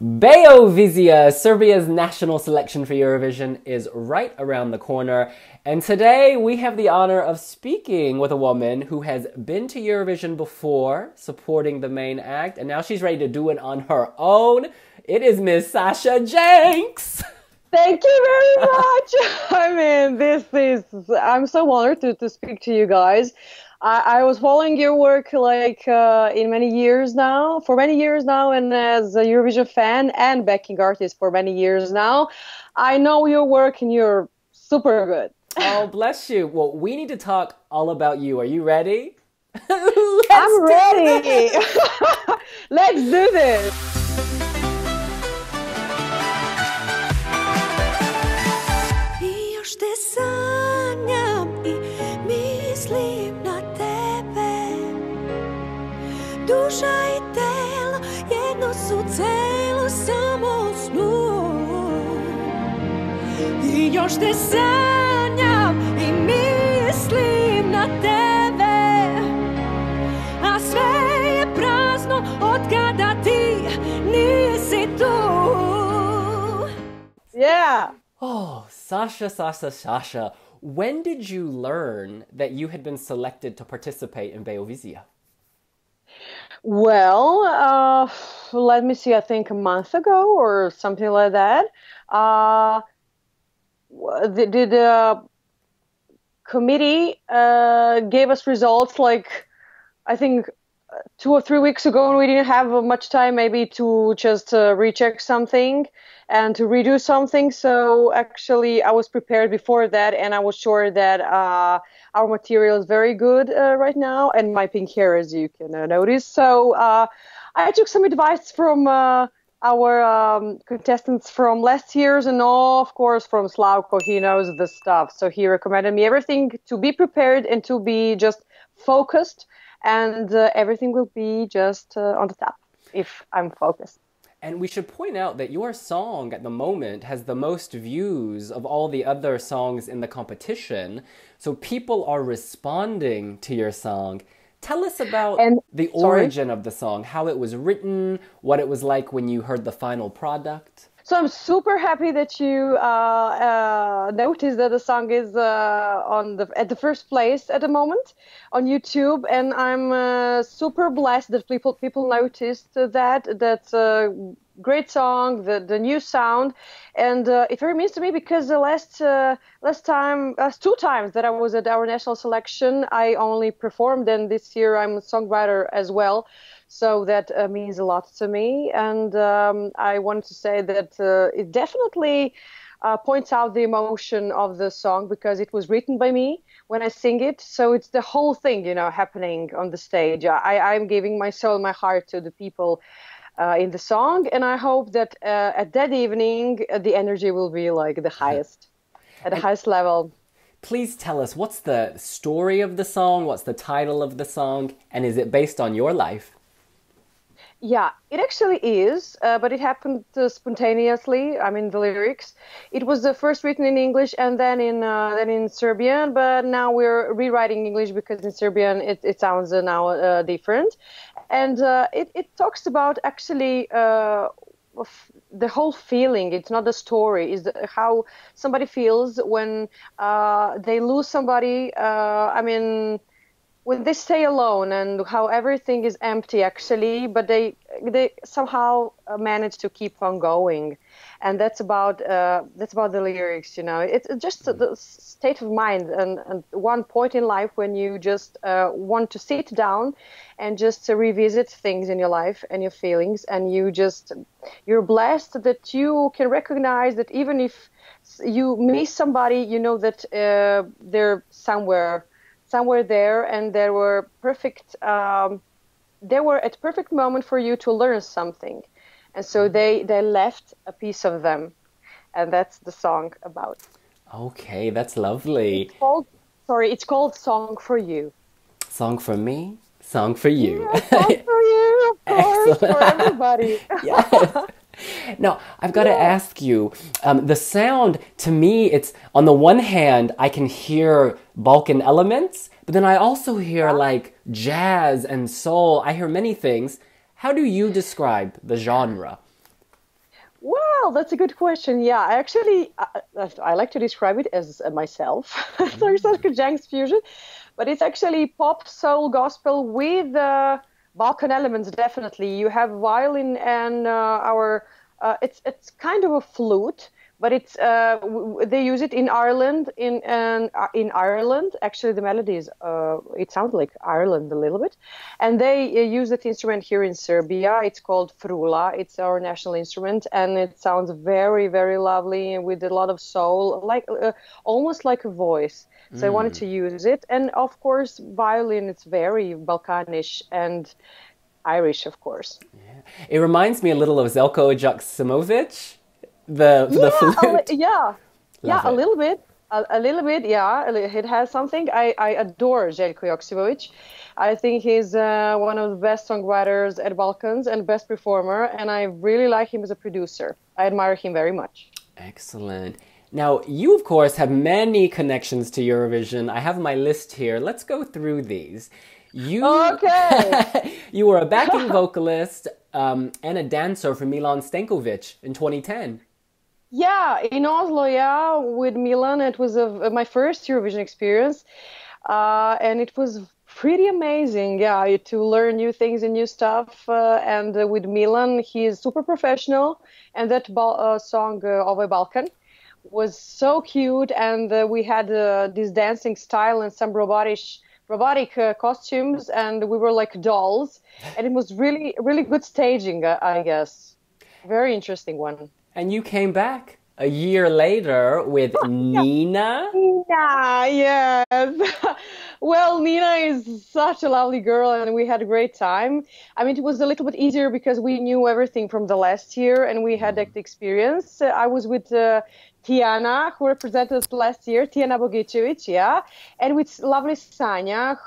Beovizia, Serbia's national selection for Eurovision, is right around the corner. And today we have the honor of speaking with a woman who has been to Eurovision before, supporting the main act, and now she's ready to do it on her own. It is Miss Sasha Jenks. Thank you very much. I'm so honored to speak to you guys. I was following your work for many years now, and as a Eurovision fan and backing artist for many years now. I know your work and you're super good. Oh, bless you. Well, we need to talk all about you. Are you ready? I'm ready. Let's do this. Te sanjam I mislim na tebe. Duša I telo jedno su celo samo snu. I još te sanjam I mislim na tebe. A sve je prazno od kada ti nisi tu. Yeah. Oh, Sasha, when did you learn that you had been selected to participate in Beovizia? Well, let me see, I think a month ago or something like that. The committee gave us results I think 2 or 3 weeks ago, and we didn't have much time maybe to just recheck something and to redo something. So actually I was prepared before that, and I was sure that our material is very good right now, and my pink hair, as you can notice. So I took some advice from our contestants from last year's, and of course from Slavko. He knows the stuff, so he recommended me everything to be prepared and to be just focused, and everything will be just on the top if I'm focused. And we should point out that your song at the moment has the most views of all the other songs in the competition. So people are responding to your song. Tell us about the origin of the song, how it was written, what it was like when you heard the final product. So I'm super happy that you noticed that the song is at the first place at the moment on YouTube, and I'm super blessed that people noticed that. That's a great song, the new sound, and it very means to me because the last 2 times that I was at our national selection, I only performed, and this year I'm a songwriter as well. So that means a lot to me, and I wanted to say that it definitely points out the emotion of the song because it was written by me when I sing it. So it's the whole thing, happening on the stage. I'm giving my soul, my heart to the people in the song, and I hope that at that evening the energy will be the highest, at the highest level. Please tell us, what's the story of the song? What's the title of the song? And is it based on your life? Yeah, it actually is, but it happened spontaneously. I mean, the lyrics. It was first written in English and then in Serbian, but now we're rewriting English because in Serbian it sounds now different. And it talks about actually the whole feeling. It's not the story. It's how somebody feels when they lose somebody. When they stay alone, and how everything is empty actually, but they somehow manage to keep on going, and that's about the lyrics. It's just the state of mind, and one point in life when you just want to sit down and just revisit things in your life and your feelings, and you're blessed that you can recognize that even if you miss somebody, you know that they're somewhere there, and they were at perfect moment for you to learn something, and so they left a piece of them, and that's the song about. Okay, that's lovely. It's called Song for You. Song for me, song for you. Yeah, song for you, of course. For everybody. Yes. Now, I've got to ask you, the sound, to me, it's, on the one hand, I can hear Balkan elements, but then I also hear jazz and soul. I hear many things. How do you describe the genre? Well, that's a good question. Yeah, I like to describe it as myself. So it's like a Janks fusion, but it's actually pop, soul, gospel with Balkan elements. Definitely, you have violin and our. It's kind of a flute, but they use it in Ireland. In Ireland, actually, the melodies it sounds like Ireland a little bit, and they use that instrument here in Serbia. It's called frula. It's our national instrument, and it sounds very, very lovely with a lot of soul, like almost like a voice. So I wanted to use it, and of course, violin. It's very Balkanish and Irish, of course. It reminds me a little of Zelko Jaksimovic, the flute. Yeah, Love a it. little bit. A little bit, yeah. It has something. I adore Željko Joksimovic. I think he's one of the best songwriters at Balkans and best performer, and I really like him as a producer. I admire him very much. Excellent. Now, you, of course, have many connections to Eurovision. I have my list here. Let's go through these. Okay. You were a backing vocalist and a dancer for Milan Stankovic in 2010. Yeah, in Oslo, yeah, with Milan. It was my first Eurovision experience, and it was pretty amazing. Yeah, to learn new things and new stuff. And with Milan, he is super professional, and that song "Ovaj Balkan" was so cute, and we had this dancing style and some robotic costumes, and we were like dolls, and it was really, really good staging, I guess. Very interesting one. And you came back a year later with Nina. Nina, yes. Well, Nina is such a lovely girl, and we had a great time. I mean, it was a little bit easier because we knew everything from the last year, and we had that experience. I was with Tiana, who represented us last year, Tiana Bogicevic, yeah, and with lovely Sanja,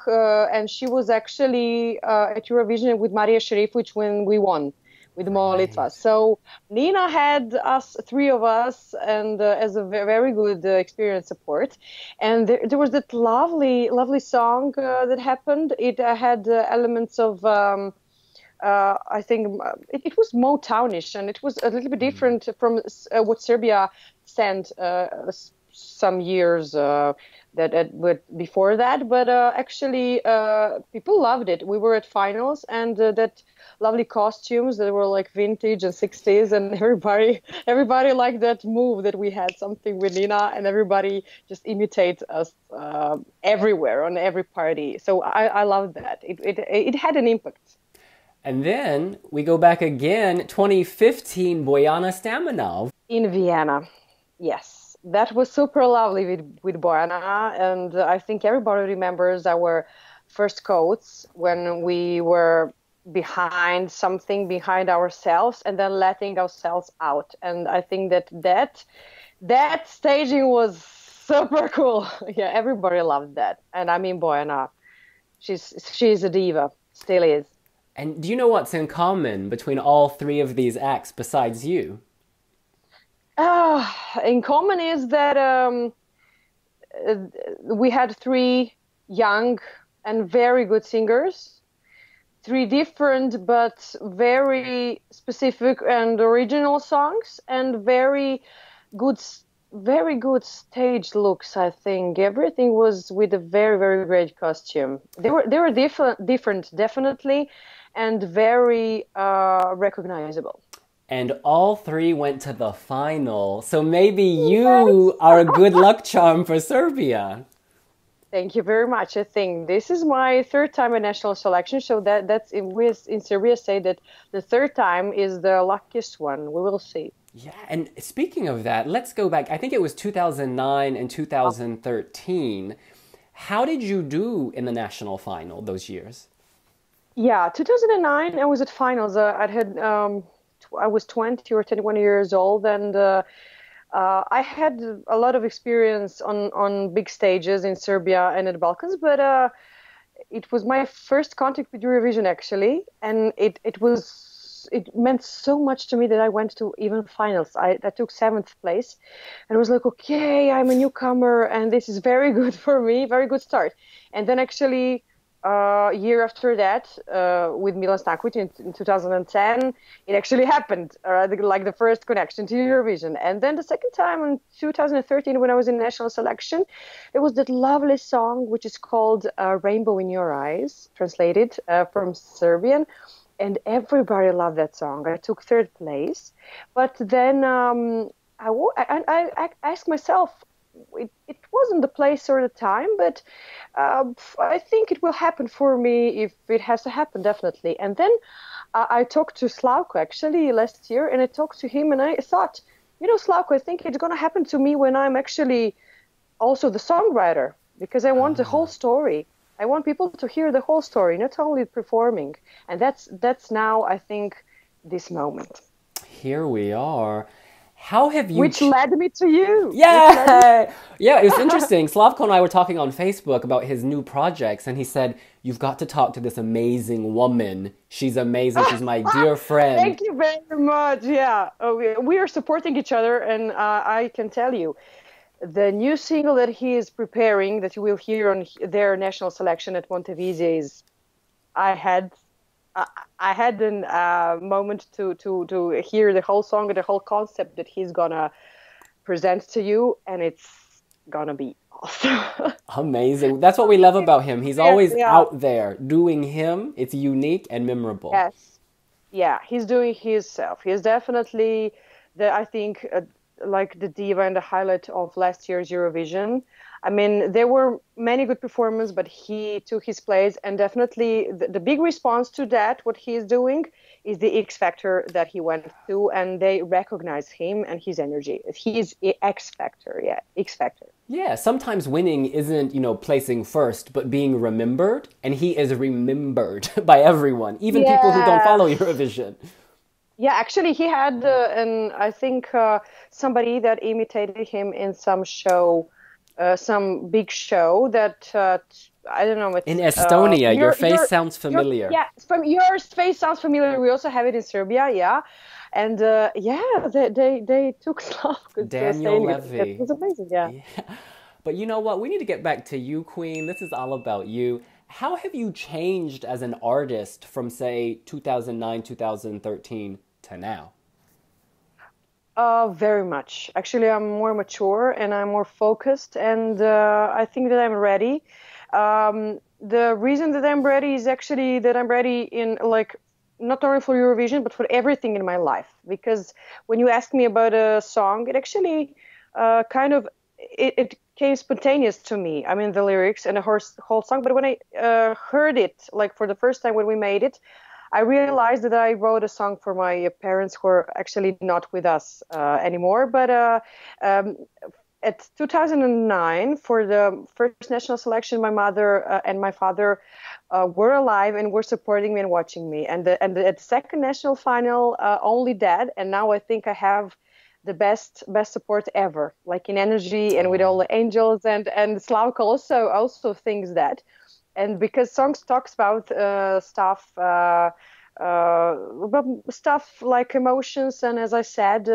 and she was actually at Eurovision with Maria Šerifović when we won with Molitva. So Nina had us, three of us, and as a very good experience support. And there was that lovely, lovely song that happened. It had elements of, I think, it was Motownish, and it was a little bit different from what Serbia sent some years before that. But actually, people loved it. We were at finals, and that lovely costumes that were like vintage and 60s, and everybody liked that move that we had something with Nina, and everybody just imitates us everywhere on every party. So I loved that. It had an impact. And then we go back again, 2015, Bojana Stamanov. In Vienna, yes. That was super lovely with Bojana, and I think everybody remembers our first quotes when we were behind ourselves and then letting ourselves out. And I think that staging was super cool. Yeah, everybody loved that. And I mean, Bojana, she's a diva, still is. And do you know what's in common between all three of these acts besides you? In common is that we had three young and very good singers, three different but very specific and original songs, and very good stage looks. I think everything was with a very, very great costume. They were different definitely, and very recognizable. And all three went to the final. So maybe you are a good luck charm for Serbia. Thank you very much. I think this is my third time in national selection, so that's in Serbia say that the third time is the luckiest one. We will see. Yeah, and speaking of that, let's go back. I think it was 2009 and 2013. How did you do in the national final those years? Yeah, 2009 I was at finals. I was 20 or 21 years old, and I had a lot of experience on big stages in Serbia and in the Balkans, but it was my first contact with Eurovision actually, and it meant so much to me that I went to even finals. I took 7th place, and I was like, okay, I'm a newcomer, and this is very good for me, very good start. And then actually year after that, with Milan Stankovic in 2010, it actually happened, like the first connection to Eurovision. And then the second time in 2013, when I was in national selection, it was that lovely song, which is called Rainbow in Your Eyes, translated from Serbian. And everybody loved that song. I took third place. But then I asked myself, it wasn't the place or the time, but I think it will happen for me if it has to happen, definitely. And then I talked to Slavko actually last year, and I talked to him, and I thought, Slavko, I think it's going to happen to me when I'm actually also the songwriter, because I want the whole story. I want people to hear the whole story, not only performing. And that's now, I think, this moment. Here we are. How have you... Which led me to you. Yeah! Yeah, it was interesting. Slavko and I were talking on Facebook about his new projects, and he said, you've got to talk to this amazing woman. She's amazing. She's my dear friend. Thank you very much. Yeah, we are supporting each other, and I can tell you, the new single that he is preparing, that you will hear on their national selection at Montevideo, is... I had a moment to hear the whole song and the whole concept that he's gonna present to you, and it's gonna be awesome. Amazing. That's what we love about him. He's always out there doing him. It's unique and memorable. Yes. Yeah, he's doing himself. He's definitely I think, like the diva and the highlight of last year's Eurovision. I mean, there were many good performances, but he took his place, and definitely the big response to that, what he is doing, is the X Factor that he went to, and they recognize him and his energy. He is X Factor, yeah, X Factor. Yeah, sometimes winning isn't, placing first, but being remembered, and he is remembered by everyone, even people who don't follow Eurovision. Yeah, actually, he had, and I think somebody that imitated him in some show. Some big show that I don't know. In Estonia, your face sounds familiar. Your face sounds familiar. We also have it in Serbia, yeah, and they took Slavko. Daniel Levy. It was amazing, yeah. But you know what? We need to get back to you, Queen. This is all about you. How have you changed as an artist from, say, 2009, 2013 to now? Very much. Actually, I'm more mature and I'm more focused, and I think that I'm ready. The reason that I'm ready is actually that I'm ready in, like, not only for Eurovision, but for everything in my life. Because when you ask me about a song, it actually it came spontaneous to me. I mean, the lyrics and the whole song. But when I heard it, like for the first time when we made it, I realized that I wrote a song for my parents who are actually not with us anymore. But at 2009, for the first national selection, my mother and my father were alive and were supporting me and watching me. And at the second national final, only Dad. And now I think I have the best support ever, like in energy and with all the angels. And Slavko also thinks that. And because songs talks about stuff like emotions, and as I said,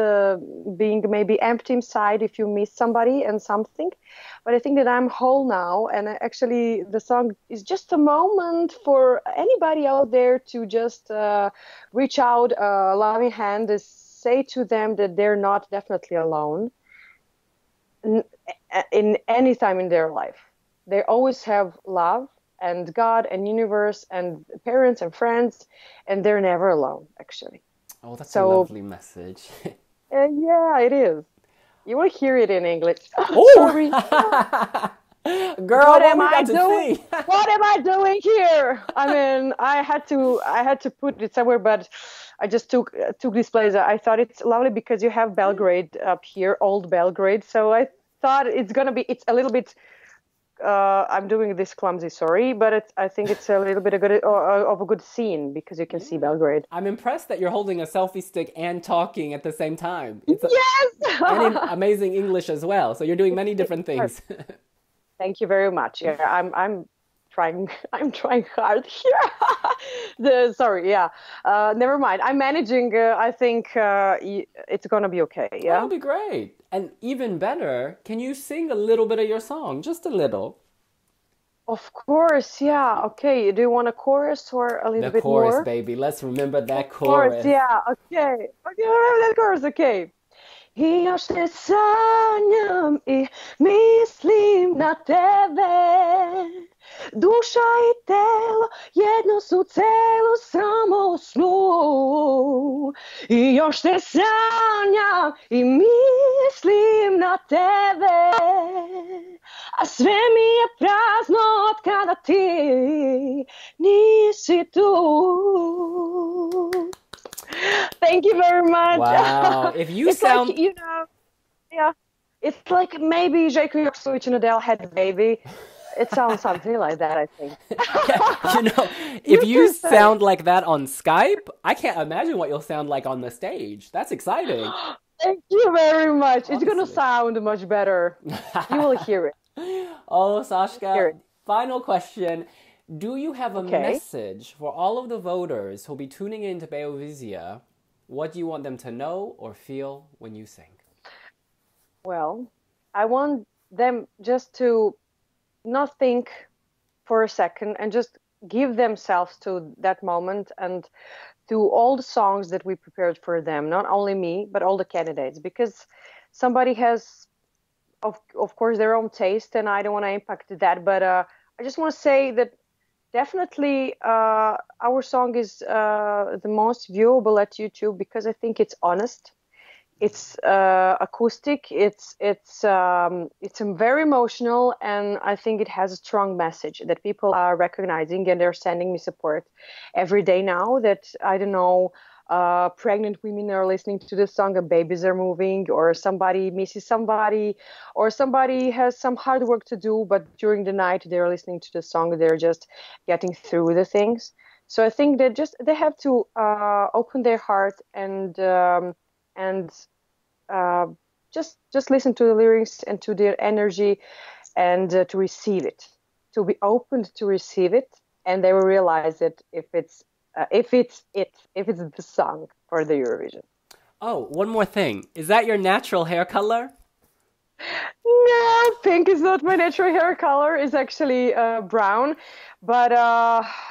being maybe empty inside if you miss somebody and something. But I think that I'm whole now, and actually the song is just a moment for anybody out there to just reach out a loving hand, and say to them that they're not definitely alone in any time in their life. They always have love and God and universe and parents and friends, and they're never alone, actually. Oh, that's a lovely message. Yeah, it is. You will hear it in English. Oh, sorry. Girl, what am I doing? What am I doing here? I mean, I had to put it somewhere, but I just took this place. I thought it's lovely because you have Belgrade up here, old Belgrade. So I thought it's a little bit. I'm doing this clumsy, sorry, but I think it's a little bit of a good scene because you can see Belgrade. I'm impressed that you're holding a selfie stick and talking at the same time. Yes! And in amazing English as well. So you're doing many different things. Thank you very much. Yeah, I'm trying hard here. Sorry, yeah. Never mind. I'm managing. I think it's gonna be okay. Yeah, that'll be great. And even better, can you sing a little bit of your song? Just a little. Of course, yeah. Okay, do you want a chorus or a little The bit chorus, more? baby. Let's remember Of that course, chorus. yeah. Okay. Okay, remember that chorus, okay. I još te sanjam I mislim na tebe. Duša i telo jedno su celo samo u snu. I još te sanjam I mislim na tebe. A sve mi je prazno od kada ti nisi tu. Thank you very much. Wow. If you It's sound like, yeah, it's like maybe Željko Joksimović and Adele had a baby. It sounds something like that, I think. you know, if you sound like that on Skype, I can't imagine what you'll sound like on the stage. That's exciting. Thank you very much. It's gonna Honestly. sound much better. You will hear it. Oh, Hear Sashka, it. final question. Do you have a Okay. message for all of the voters who'll be tuning in to Beovizia? What do you want them to know or feel when you sing? Well, I want them just to not think for a second and just give themselves to that moment and to all the songs that we prepared for them, not only me, but all the candidates, because somebody has, of course, their own taste, and I don't want to impact that, but I just want to say that definitely our song is the most viewable at YouTube because I think it's honest. It's acoustic. It's very emotional, and I think it has a strong message that people are recognizing, and they're sending me support every day now. That I don't know, pregnant women are listening to this song, and babies are moving, or somebody misses somebody, or somebody has some hard work to do, but during the night they're listening to the song. They're just getting through the things. So I think that just they have to open their heart and just listen to the lyrics and to their energy and to receive it, to be open to receive it, and they will realize it if it's the song for the Eurovision. Oh, one more thing. Is that your natural hair color? No, pink is not my natural hair color. It's actually brown. But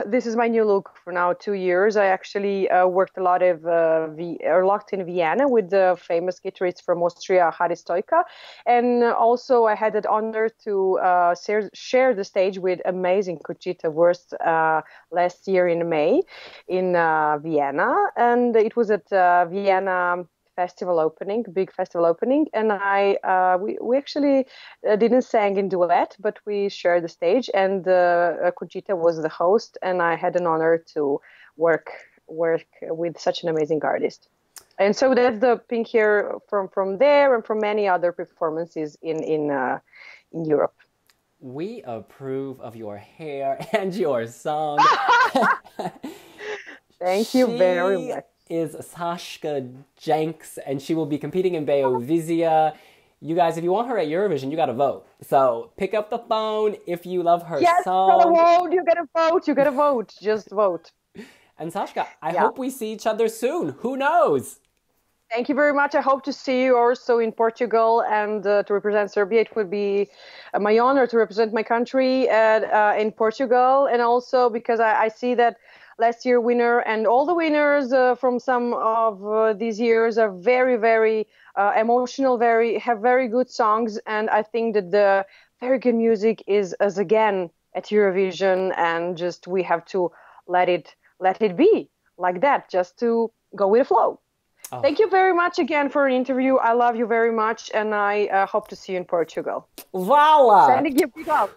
this is my new look for now 2 years. I actually worked a lot of locked in Vienna with the famous guitarist from Austria, Haris Stoika. And also I had the honor to share the stage with amazing Conchita Wurst last year in May in Vienna. And it was at Vienna big festival opening, and we actually didn't sing in duet, but we shared the stage, and Conchita was the host, and I had an honor to work with such an amazing artist. And so that's the pink hair from there and from many other performances in Europe. We approve of your hair and your song. Thank you very much. Is Sashka Jenks, and she will be competing in Beovizia. You guys, if you want her at Eurovision, you gotta vote. So pick up the phone if you love her Yes, song. you gotta vote. You gotta vote. Just vote. And Sashka, I hope we see each other soon. Who knows? Thank you very much. I hope to see you also in Portugal and to represent Serbia. It would be my honor to represent my country in Portugal, and also because I see that last year winner and all the winners from some of these years are very, very emotional, have very good songs, and I think that the very good music is again at Eurovision, and just we have to let it be like that, just to go with the flow. Oh. Thank you very much again for an interview. I love you very much, and I hope to see you in Portugal. Voila! Sending you big love.